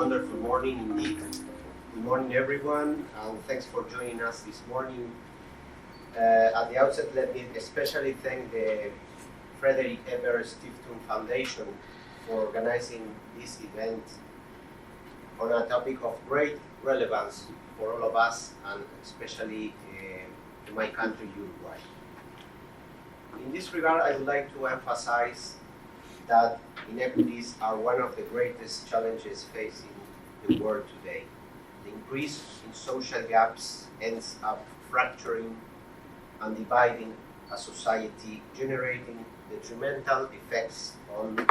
wonderful morning indeed. Good morning, everyone, and thanks for joining us this morning. At the outset, let me especially thank the Friedrich-Ebert-Stiftung Foundation for organizing this event on a topic of great relevance for all of us, and especially to my country, Uruguay. In this regard, I would like to emphasize that inequities are one of the greatest challenges facing the world today. The increase in social gaps ends up fracturing and dividing a society, generating detrimental effects on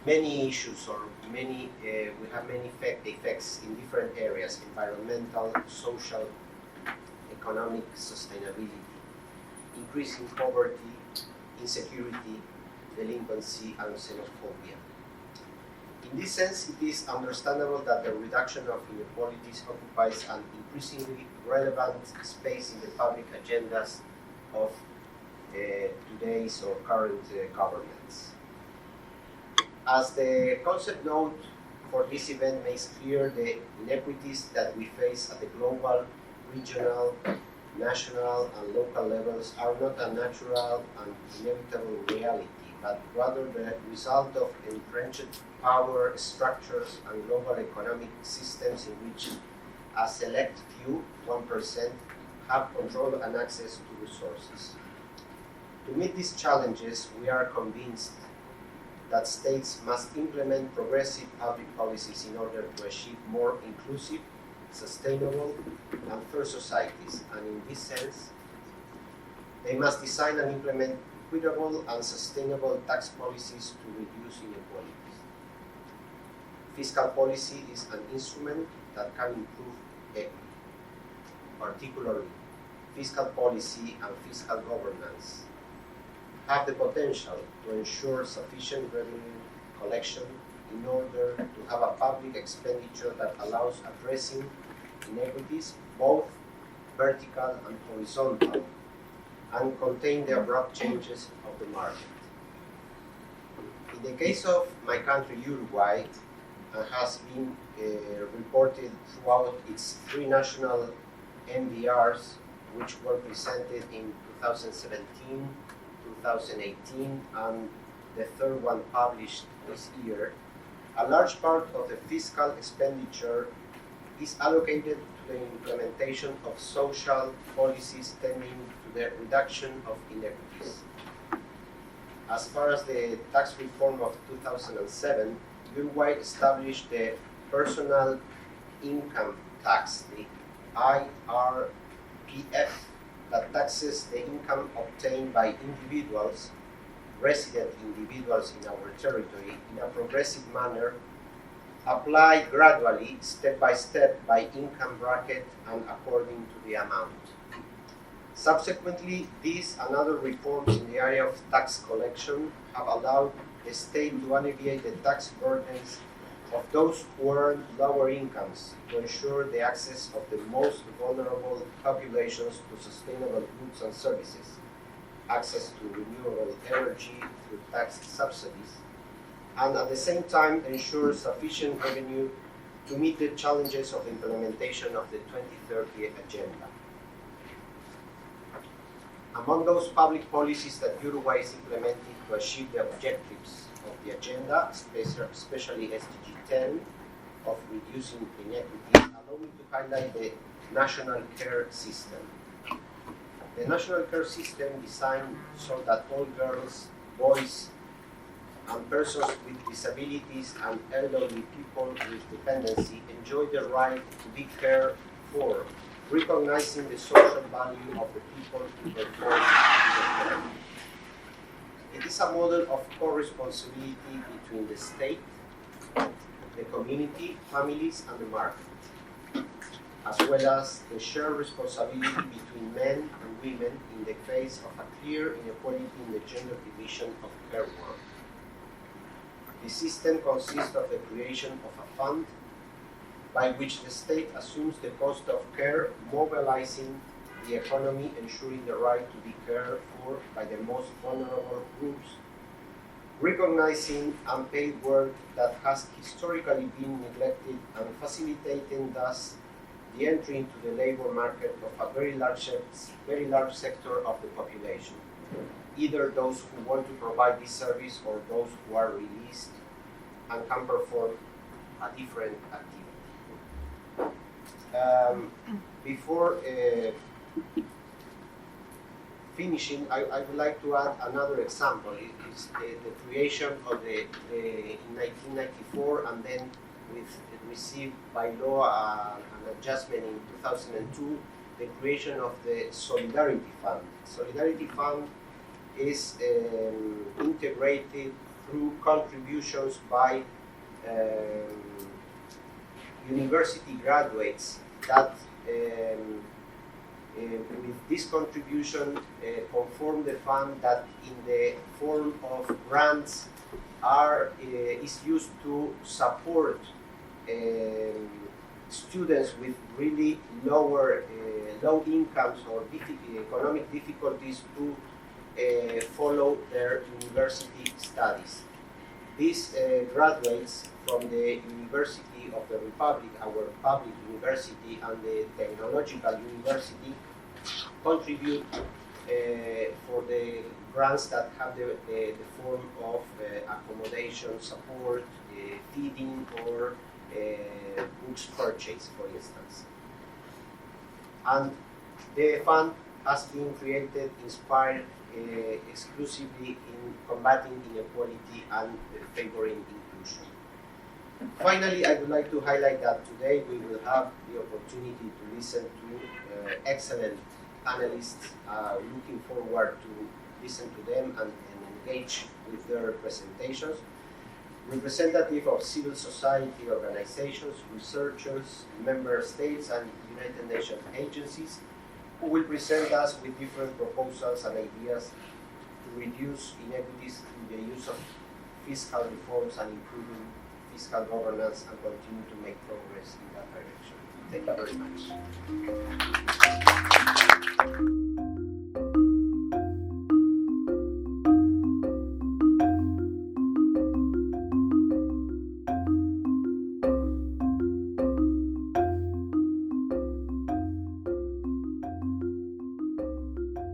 many issues, or we have many effects in different areas: environmental, social, economic, sustainability, increasing poverty, insecurity, delinquency, and xenophobia. In this sense, it is understandable that the reduction of inequalities occupies an increasingly relevant space in the public agendas of today's or current governments. As the concept note for this event makes clear, the inequities that we face at the global, regional, national, and local levels are not a natural and inevitable reality, but rather the result of entrenched power structures and global economic systems in which a select few, 1%, have control and access to resources. To meet these challenges, we are convinced that states must implement progressive public policies in order to achieve more inclusive, sustainable, and fair societies, and in this sense, they must design and implement equitable and sustainable tax policies to reduce inequalities. Fiscal policy is an instrument that can improve equity. Particularly, fiscal policy and fiscal governance have the potential to ensure sufficient revenue collection in order to have a public expenditure that allows addressing inequities, both vertical and horizontal, and contain the abrupt changes of the market. In the case of my country, Uruguay, has been reported throughout its three national MDRs, which were presented in 2017, 2018, and the third one published this year. A large part of the fiscal expenditure is allocated to the implementation of social policies tending to the reduction of inequities. As far as the tax reform of 2007, Uruguay established the personal income tax, the IRPF, that taxes the income obtained by individuals, resident individuals in our territory, in a progressive manner, applied gradually, step by step, by income bracket and according to the amount. Subsequently, these and other reforms in the area of tax collection have allowed the state to alleviate the tax burdens of those who earn lower incomes, to ensure the access of the most vulnerable populations to sustainable goods and services, access to renewable energy through tax subsidies, and at the same time ensure sufficient revenue to meet the challenges of implementation of the 2030 agenda. Among those public policies that Uruguay is implementing to achieve the objectives of the agenda, especially SDG 10 of reducing inequities, allow me to highlight the national care system. The national care system designed so that all girls, boys, and persons with disabilities and elderly people with dependency enjoy the right to be cared for, recognizing the social value of the people who perform the care. It is a model of co-responsibility between the state, the community, families, and the market, as well as the shared responsibility between men and women in the face of a clear inequality in the gender division of care work. The system consists of the creation of a fund by which the state assumes the cost of care, mobilizing the economy, ensuring the right to be cared for by the most vulnerable groups, recognizing unpaid work that has historically been neglected and facilitating thus the entry into the labor market of a very large sector of the population, either those who want to provide this service or those who are released and can perform a different activity. Before finishing, I would like to add another example. It is the creation of in 1994, and then received by law an adjustment in 2002, the creation of the Solidarity Fund. Solidarity Fund is integrated through contributions by university graduates that with this contribution conform the fund that in the form of grants is used to support students with really low incomes or economic difficulties to follow their university studies. These graduates from the University of the Republic, our public university, and the Technological University contribute for the grants that have the form of accommodation, support, feeding, or books purchase, for instance. And the fund has been created, inspired exclusively in combating inequality and favoring inclusion. Finally, I would like to highlight that today we will have the opportunity to listen to excellent panelists. Looking forward to listen to them and engage with their presentations. Representatives of civil society organizations, researchers, member states, and United Nations agencies who will present us with different proposals and ideas to reduce inequities through the use of fiscal reforms and improving fiscal governance, and continue to make progress in that direction. Thank you very much.